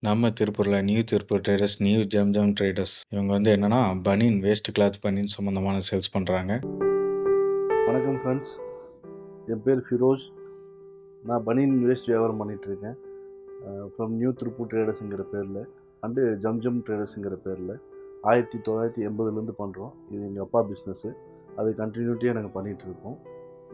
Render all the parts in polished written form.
நம்ம திருப்பூரில் new Tiruppur traders, new ஜம் traders இவங்க வந்து என்னென்னா பனியன் வேஸ்ட் கிளாத் பனியன் சம்மந்தமான சேல்ஸ் பண்ணுறாங்க. வணக்கம் ஃப்ரெண்ட்ஸ், என் பேர் ஃபிரோஸ். நான் பனியன் வேஸ்ட் வியாபாரம் பண்ணிகிட்ருக்கேன். ஃப்ரம் நியூ திருப்பூர் ட்ரேடர்ஸுங்கிற பேரில் அண்டு ஜம் ட்ரேடர்ஸுங்கிற பேரில் 1980 பண்ணுறோம். இது எங்கள் அப்பா பிஸ்னஸ்ஸு. அது கண்டினியூட்டியாக நாங்கள் பண்ணிகிட்ருக்கோம்.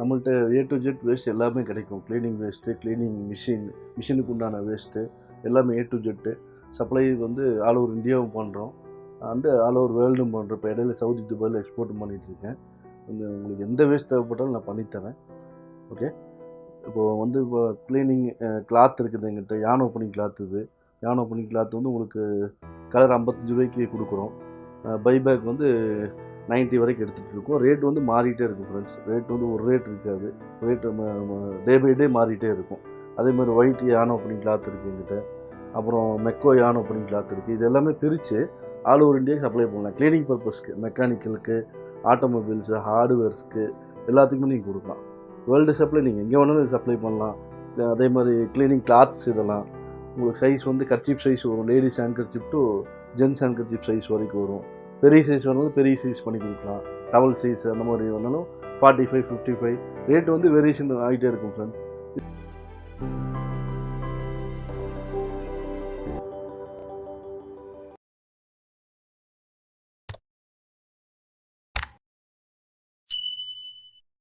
நம்மள்ட்ட A to Z வேஸ்ட் எல்லாமே கிடைக்கும். க்ளீனிங் வேஸ்ட்டு, க்ளீனிங் மிஷினுக்கு உண்டான வேஸ்ட்டு எல்லாமே A to Z. சப்ளை வந்து ஆல் ஓவர் இந்தியாவும் பண்ணுறோம் அண்டு ஆல் ஓவர் வேர்ல்டும் பண்ணுறோம். இப்போ இடையில சவுதி துபாயில் எக்ஸ்போர்ட்டும் பண்ணிகிட்ருக்கேன். உங்களுக்கு எந்த வேஸ்ட் தேவைப்பட்டாலும் நான் பண்ணித்தரேன். ஓகே, இப்போ க்ளீனிங் கிளாத் இருக்குது எங்கிட்ட. யான் ஓப்பனிங் கிளாத். யான் ஓப்பனிங் கிளாத் வந்து உங்களுக்கு கலர் 55 ரூபாய்க்கு கொடுக்குறோம். பைபேக் வந்து 90 வரைக்கும் எடுத்துகிட்டு இருக்கோம். ரேட் வந்து மாறிட்டே இருக்கும் ஃப்ரெண்ட்ஸ். ரேட் வந்து ஒரு ரேட் இருக்காது. ரேட் டே பை டே மாறிட்டே இருக்கும். அதே மாதிரி ஒயிட் யான் ஓப்பனிங் கிளாத் இருக்குது எங்கிட்ட. அப்புறம் மெக்கோ யான் ஓப்பனிங் கிளாத் இருக்குது. இது எல்லாமே பிரித்து ஆல் ஓவர் இந்தியாவுக்கு சப்ளை பண்ணலாம். க்ளீனிங் பர்பஸ்க்கு, மெக்கானிக்கலுக்கு, ஆட்டோமொபைல்ஸு, ஹார்ட்வேர்ஸ்க்கு எல்லாத்துக்குமே நீங்கள் கொடுக்கலாம். வேர்ல்டு சப்ளை நீங்கள் எங்கே வேணாலும் சப்ளை பண்ணலாம். அதே மாதிரி க்ளீனிங் கிளாத்ஸ் இதெல்லாம் உங்களுக்கு சைஸ் வந்து கர்ச்சீப் சைஸ் வரும். லேடிஸ் ஹேண்ட்கர்ச்சீப் டு ஜென்ஸ் ஹேண்ட்கர்ச்சீப் சைஸ் வரைக்கும் வரும். பெரிய சைஸ் வேணாலும் பெரிய சைஸ் பண்ணி கொடுக்கலாம். டவல் சைஸ் அந்த மாதிரி வேணாலும் 45, 55 ரேட் வந்து வேரியேஷன் ஆகிட்டே இருக்கும் ஃப்ரெண்ட்ஸ்.